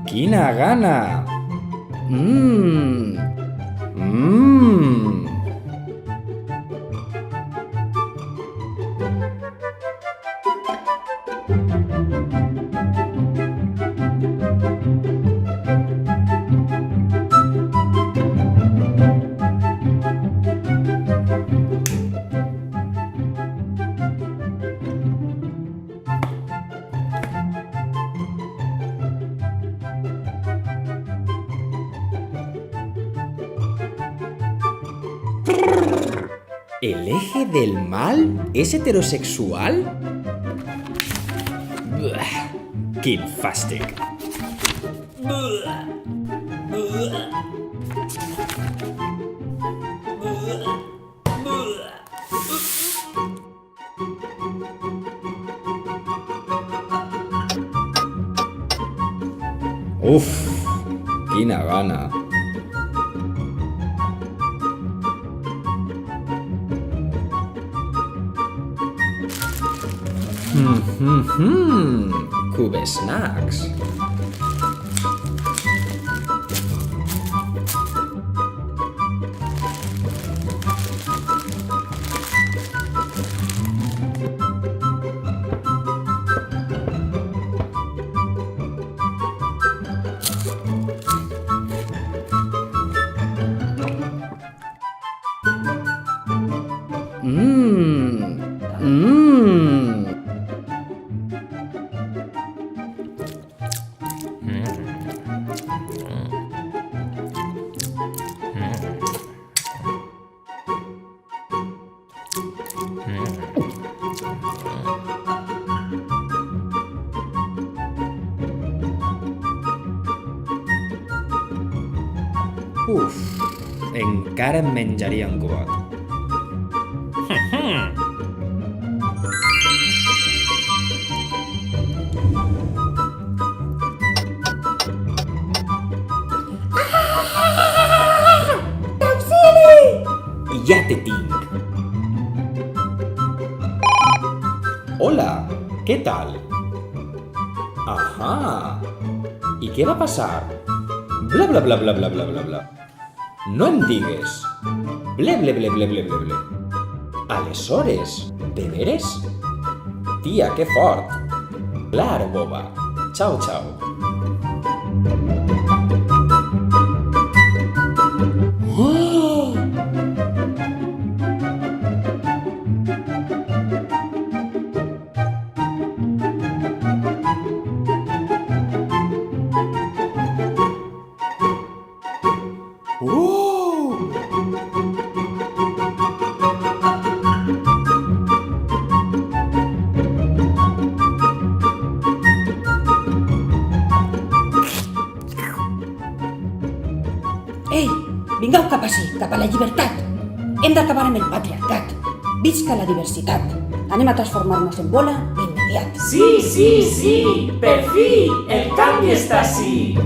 Quina gana! ¿El eje del mal es heterosexual? Quin fàstic! Uf, quina gana! Cube Snacks. Uf, encara em menjaria un cubot. Ja te tinc. Hola, què tal? Ahà. I què va passar? Bla bla bla bla bla bla bla bla. No em digues. Ble ble ble ble ble ble ble. Aleshores, de veres? Tia, que fort. Clar, boba. Ciao, ciao. Ei, vingueu cap ací, cap a la llibertat. Hem d'acabar amb el patriarcat. Visca la diversitat. Anem a transformar-nos en bola d'immediat. Sí, sí, sí, per fi, el canvi està ací.